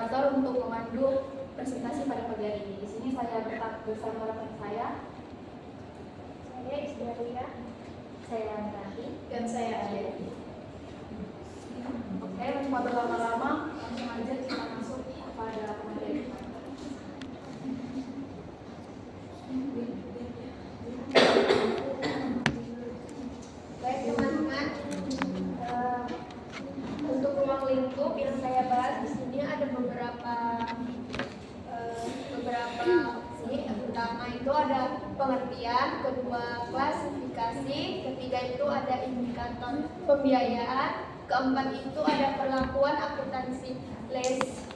moderator untuk memandu presentasi pada pagi hari ini. Di sini saya bersama rekan saya Isdaria, saya Nanti, dan saya Ade. Oke, tanpa berlama-lama, langsung aja kita masuk pada materi. Baik teman-teman, untuk ruang lingkup yang saya bahas di sini ada beberapa sih. Pertama itu ada pengertian, kedua klasifikasi, ketiga itu ada indikator pembiayaan, keempat itu ada perlakuan akuntansi leses,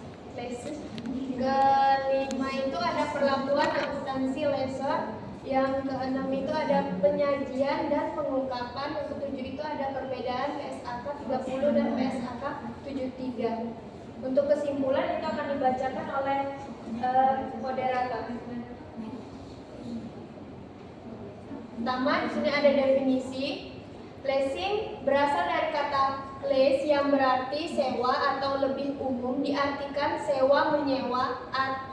kelima itu ada perlakuan akuntansi lesor, yang keenam itu ada penyajian dan pengungkapan, yang ketujuh itu ada perbedaan PSAK 30 dan PSAK 73. Untuk kesimpulan itu akan dibacakan oleh moderator. Pertama, di sini ada definisi. Leasing berasal dari kata lease yang berarti sewa atau lebih umum diartikan sewa menyewa,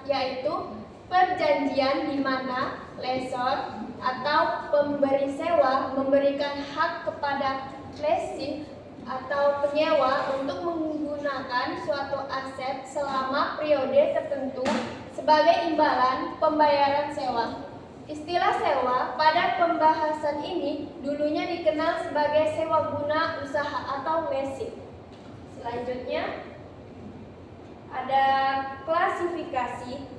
yaitu perjanjian di mana lessor atau pemberi sewa memberikan hak kepada leasing atau penyewa untuk menggunakan suatu aset selama periode tertentu sebagai imbalan pembayaran sewa. Istilah sewa pada pembahasan ini dulunya dikenal sebagai sewa guna usaha atau leasing. Selanjutnya ada klasifikasi.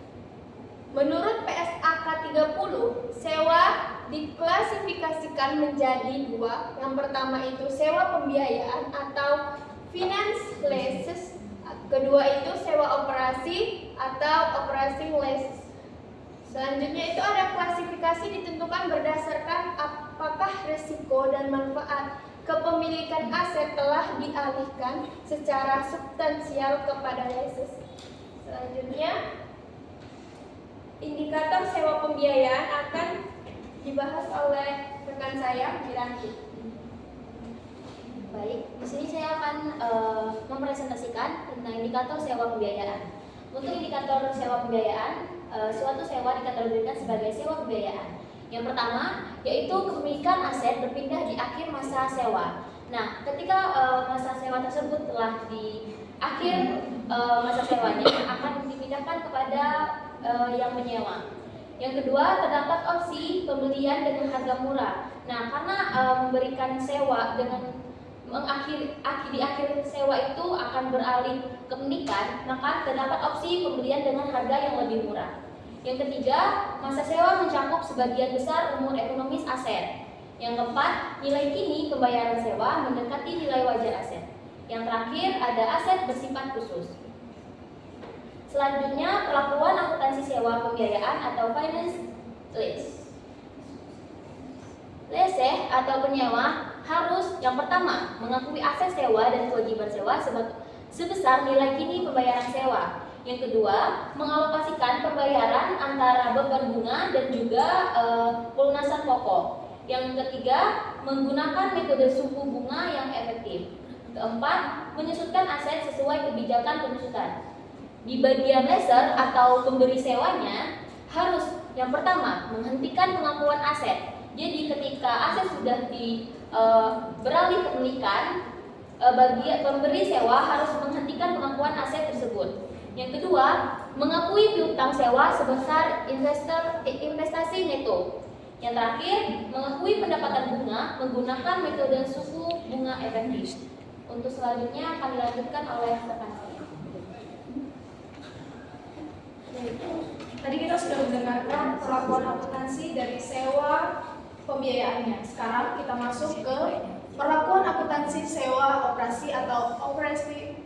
Menurut PSAK 30, sewa diklasifikasikan menjadi dua. Yang pertama itu sewa pembiayaan atau finance leases. Kedua itu sewa operasi atau operating leases. Selanjutnya itu ada klasifikasi ditentukan berdasarkan apakah risiko dan manfaat kepemilikan aset telah dialihkan secara substansial kepada leases. Selanjutnya indikator sewa pembiayaan akan dibahas oleh rekan saya, Miranti. Baik, di sini saya akan mempresentasikan tentang indikator sewa pembiayaan. Untuk indikator sewa pembiayaan, suatu sewa dikategorikan sebagai sewa pembiayaan. Yang pertama, yaitu kepemilikan aset berpindah di akhir masa sewa. Nah, ketika masa sewa tersebut telah di akhir masa sewanya akan dipindahkan kepada yang menyewa. Yang kedua, terdapat opsi pembelian dengan harga murah. Nah, karena memberikan sewa dengan di akhir sewa itu akan beralih kepemilikan, maka terdapat opsi pembelian dengan harga yang lebih murah. Yang ketiga, masa sewa mencakup sebagian besar umur ekonomis aset. Yang keempat, nilai kini pembayaran sewa mendekati nilai wajar aset. Yang terakhir, ada aset bersifat khusus. Selanjutnya, perlakuan akuntansi sewa pembiayaan atau finance lease. Lease atau penyewa harus yang pertama mengakui aset sewa dan kewajiban sewa sebesar nilai kini pembayaran sewa. Yang kedua, mengalokasikan pembayaran antara beban bunga dan juga pelunasan pokok. Yang ketiga, menggunakan metode suku bunga yang efektif. Keempat, menyusutkan aset sesuai kebijakan penyusutan. Di bagian lessor atau pemberi sewanya harus yang pertama menghentikan pengakuan aset. Jadi ketika aset sudah beralih kepemilikan, pemberi sewa harus menghentikan pengakuan aset tersebut. Yang kedua, mengakui piutang sewa sebesar investasi neto. Yang terakhir, mengakui pendapatan bunga menggunakan metode suku bunga efektif. Untuk selanjutnya akan dilanjutkan oleh rekan saya. Tadi kita sudah mendengarkan perlakuan akuntansi dari sewa pembiayaannya. Sekarang kita masuk ke perlakuan akuntansi sewa operasi atau operasi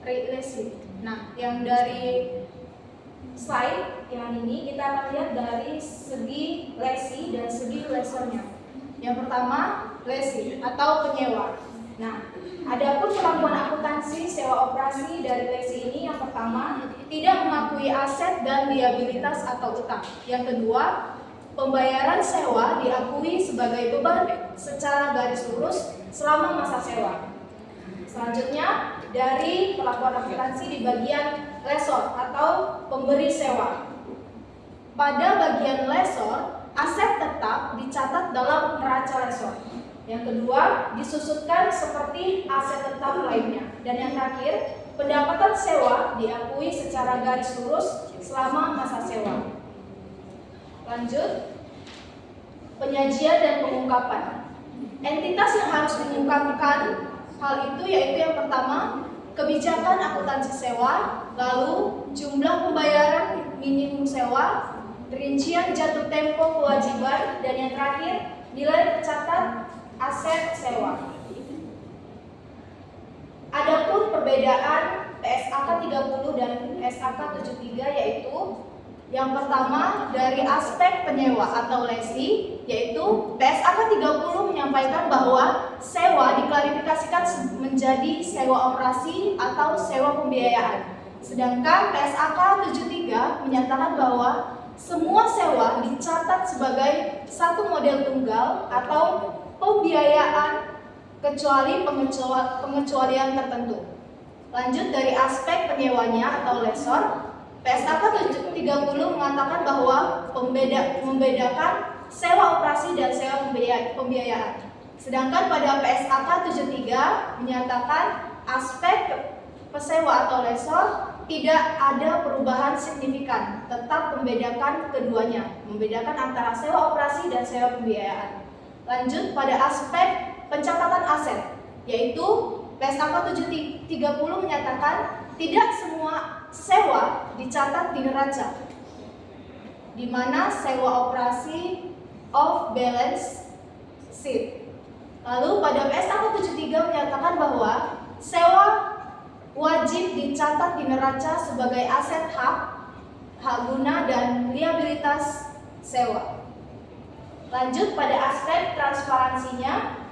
leasing. Nah, yang dari slide yang ini kita akan lihat dari segi lessee dan segi lessornya. Yang pertama, lessee atau penyewa. Nah, adapun perlakuan akuntansi sewa operasi dari lessee ini yang pertama, tidak mengakui aset dan liabilitas atau utang. Yang kedua, pembayaran sewa diakui sebagai beban secara garis lurus selama masa sewa. Selanjutnya, dari perlakuan akuntansi di bagian lesor atau pemberi sewa. Pada bagian lesor, aset tetap dicatat dalam neraca lesor. Yang kedua, disusutkan seperti aset tetap lainnya. Dan yang terakhir, pendapatan sewa diakui secara garis lurus selama masa sewa. Lanjut, penyajian dan pengungkapan. Entitas yang harus mengungkapkan hal itu yaitu yang pertama, kebijakan akuntansi sewa, lalu jumlah pembayaran minimum sewa, rincian jatuh tempo kewajiban, dan yang terakhir, nilai tercatat aset sewa. Adapun perbedaan PSAK 30 dan PSAK 73 yaitu yang pertama dari aspek penyewa atau lesi, yaitu PSAK 30 menyampaikan bahwa sewa diklarifikasikan menjadi sewa operasi atau sewa pembiayaan. Sedangkan PSAK 73 menyatakan bahwa semua sewa dicatat sebagai satu model tunggal atau pembiayaan kecuali pengecualian tertentu. Lanjut dari aspek penyewanya atau lesor, PSAK 30 mengatakan bahwa membedakan sewa operasi dan sewa pembiayaan. Sedangkan pada PSAK 73 menyatakan aspek pesewa atau lesor tidak ada perubahan signifikan, tetap membedakan keduanya, membedakan antara sewa operasi dan sewa pembiayaan. Lanjut pada aspek pencatatan aset, yaitu PSAK 30 menyatakan tidak semua sewa dicatat di neraca, di mana sewa operasi off balance sheet. Lalu pada PSAK 73 menyatakan bahwa sewa wajib dicatat di neraca sebagai aset hak guna dan liabilitas sewa. Lanjut pada aspek transparansinya,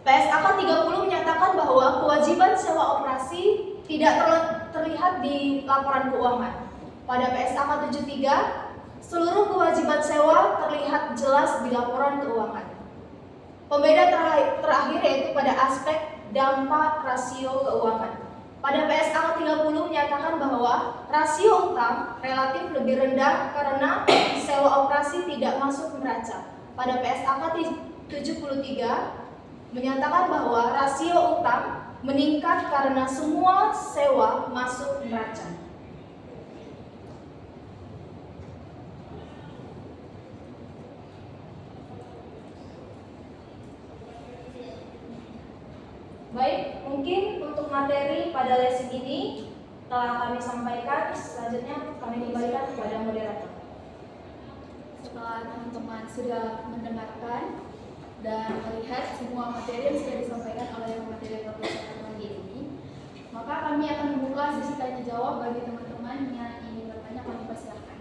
PSAK 30 menyatakan bahwa kewajiban sewa operasi tidak terlihat di laporan keuangan. Pada PSAK 73, seluruh kewajiban sewa terlihat jelas di laporan keuangan. Pembeda terakhir yaitu pada aspek dampak rasio keuangan. Pada PSAK 30 menyatakan bahwa rasio utang relatif lebih rendah karena sewa operasi tidak masuk neraca. Pada PSAK 73 menyatakan bahwa rasio utang meningkat karena semua sewa masuk neraca. Baik, mungkin untuk materi pada lesson ini telah kami sampaikan. Selanjutnya kami kembalikan kepada moderator. Setelah teman-teman sudah mendengarkan dan melihat semua materi yang sudah disampaikan oleh materi Profesor pagi ini, maka kami akan membuka sesi tanya jawab bagi teman-teman yang ingin bertanya. Kami persilahkan.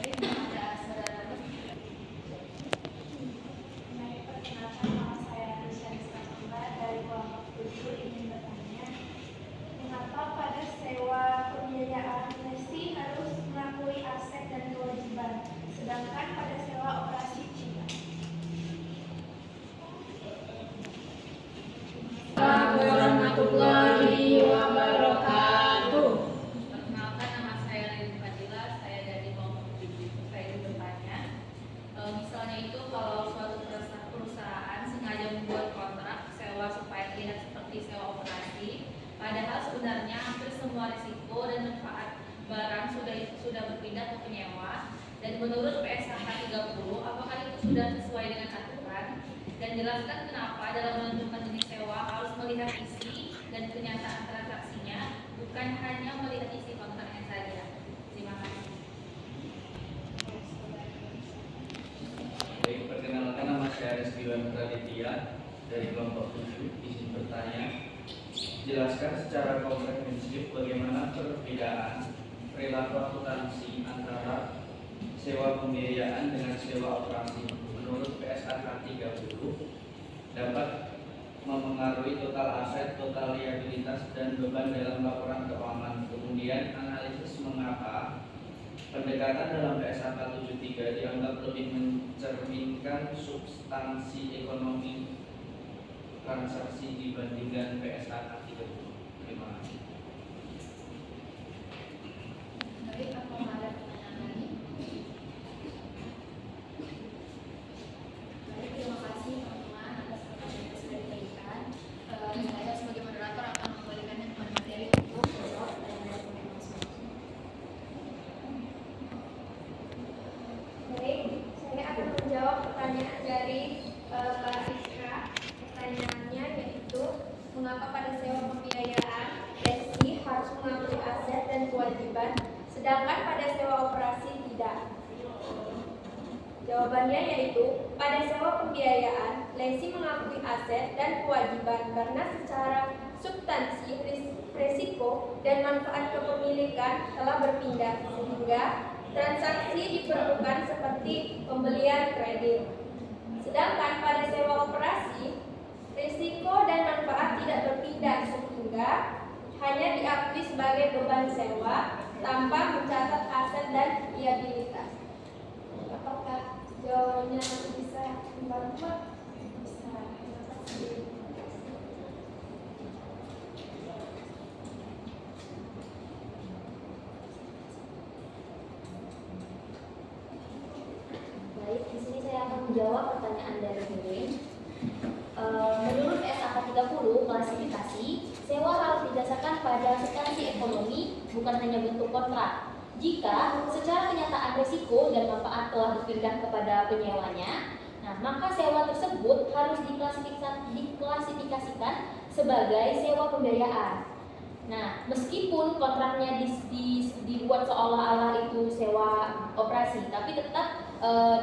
Baik, ada saudara. Perkenalkan, nama saya Rizka dari kelompok 7 ingin bertanya, mengapa pada sewa pembiayaan mesti harus mengakui aset dan kewajiban, sedangkan pada sewa operasi tidak? Warahmatullahi wabarakatuh. Perkenalkan, nama saya Lili Fadila, saya dari kelompok 7. Saya ingin bertanya, misalnya itu kalau suatu perusahaan sengaja membuat kontrak sewa supaya terlihat seperti sewa operasi, padahal sebenarnya hampir semua risiko dan manfaat barang sudah berpindah ke penyewa. Dan menurut PSAK 30, apakah itu sudah sesuai dengan aturan? Dan jelaskan kenapa dalam menentukan jenis sewa harus melihat isi dan kenyataan transaksinya, bukan hanya melihat isi kontraknya saja. Terima kasih. Baik, perkenalkan, nama saya Rizkywan Praditya dari kelompok 7. Izin bertanya, jelaskan secara komprehensif bagaimana perbedaan perilaku akuntansi antara sewa pembiayaan dengan sewa operasi. Menurut PSAK 30 dapat mempengaruhi total aset, total liabilitas, dan beban dalam laporan keuangan. Kemudian analisis mengapa pendekatan dalam PSAK 73 dianggap lebih mencerminkan substansi ekonomi transaksi dibandingkan PSAK 30? Terima kasih. Baik, apakah ada pertanyaan lagi? Baik, terima kasih teman-teman atas pertanyaan yang sudah diberikan. Saya sebagai moderator akan mengembalikannya kepada materi untuk jawab dan respon masing-masing. Baik, saya akan menjawab pertanyaan dari Mbak Rizka. Pertanyaannya yaitu, mengapa pada sewa pembiayaan lesi harus mengakui aset dan kewajiban, sedangkan pada sewa operasi tidak? Jawabannya yaitu, pada sewa pembiayaan, lesi mengakui aset dan kewajiban karena secara substansi, risiko, dan manfaat kepemilikan telah berpindah, sehingga transaksi diperlukan seperti pembelian kredit. Sedangkan pada sewa operasi, risiko dan manfaat tidak berpindah, sehingga hanya diakui sebagai beban sewa tanpa mencatat aset dan liabilitas. Apakah jawabannya bisa membantu? Bisa. Terima kasih. Baik, di sini saya akan menjawab pertanyaan dari Mirin. Menurut PSAK 30 klasifikasi, sewa harus didasarkan pada substansi ekonomi, bukan hanya bentuk kontrak. Jika secara kenyataan risiko dan manfaat telah berpindah kepada penyewanya, maka sewa tersebut harus diklasifikasikan sebagai sewa pembiayaan. Meskipun kontraknya dibuat seolah-olah itu sewa operasi, tapi tetap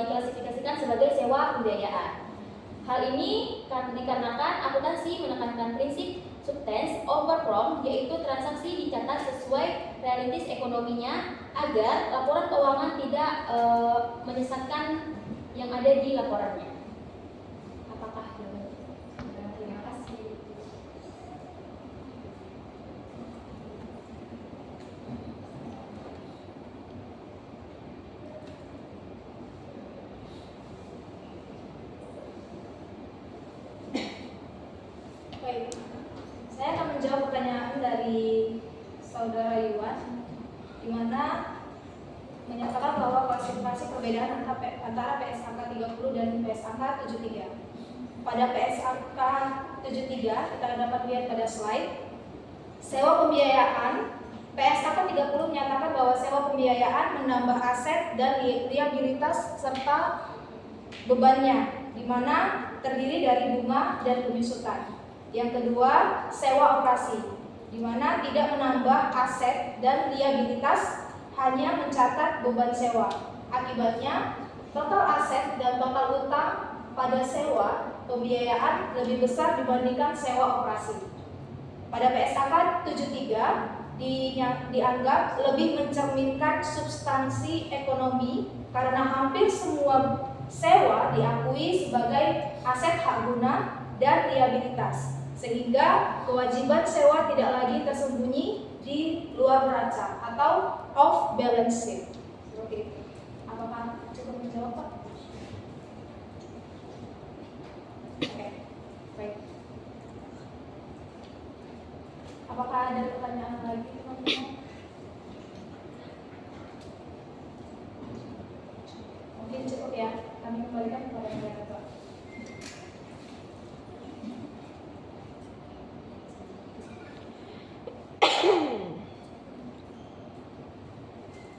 diklasifikasikan sebagai sewa pembiayaan. Hal ini dikarenakan akuntansi menekankan prinsip substance over form, yaitu transaksi dicatat sesuai realitas ekonominya agar laporan keuangan tidak menyesatkan yang ada di laporannya. Apakah terima kasih. Baik, saya akan menjawab pertanyaan dari saudara Iwan, di mana menyatakan bahwa klasifikasi perbedaan antara PSAK 30 dan PSAK 73. Pada PSAK 73 kita dapat lihat pada slide sewa pembiayaan. PSAK 30 menyatakan bahwa sewa pembiayaan menambah aset dan liabilitas serta bebannya, di mana terdiri dari bunga dan penyusutan. Yang kedua, sewa operasi, di mana tidak menambah aset dan liabilitas, hanya mencatat beban sewa. Akibatnya, total aset dan total utang pada sewa pembiayaan lebih besar dibandingkan sewa operasi. Pada PSAK 73 dianggap lebih mencerminkan substansi ekonomi karena hampir semua sewa diakui sebagai aset hak guna dan liabilitas, sehingga kewajiban sewa tidak lagi tersembunyi di luar neraca atau off balance sheet. Seperti itu. Apakah cukup menjawab, Pak? Oke, baik. Apakah ada pertanyaan lagi, teman-teman? Mungkin cukup ya. Kami kembalikan kepada moderator.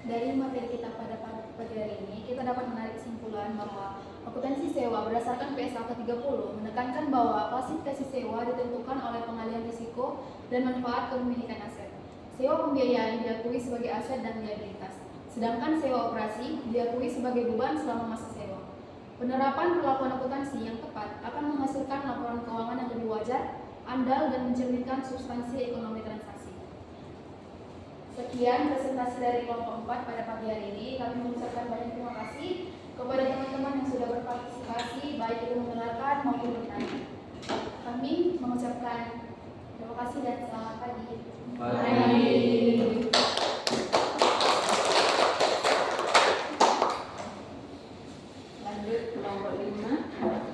Dari materi kita pada pagi hari ini, kita dapat menarik kesimpulan bahwa akuntansi sewa berdasarkan PSAK 30 menekankan bahwa klasifikasi sewa ditentukan oleh pengalihan risiko dan manfaat kepemilikan aset. Sewa pembiayaan diakui sebagai aset dan liabilitas, sedangkan sewa operasi diakui sebagai beban selama masa sewa. Penerapan perlakuan akuntansi yang tepat akan menghasilkan laporan keuangan yang lebih wajar, andal, dan mencerminkan substansi ekonomi transaksi. Sekian presentasi dari kelompok 4 pada pagi hari ini. Kami mengucapkan banyak terima kasih kepada teman-teman yang sudah berpartisipasi, baik itu mendengarkan maupun bertanya. Kami mengucapkan terima kasih dan selamat pagi. Lanjut kelompok 5.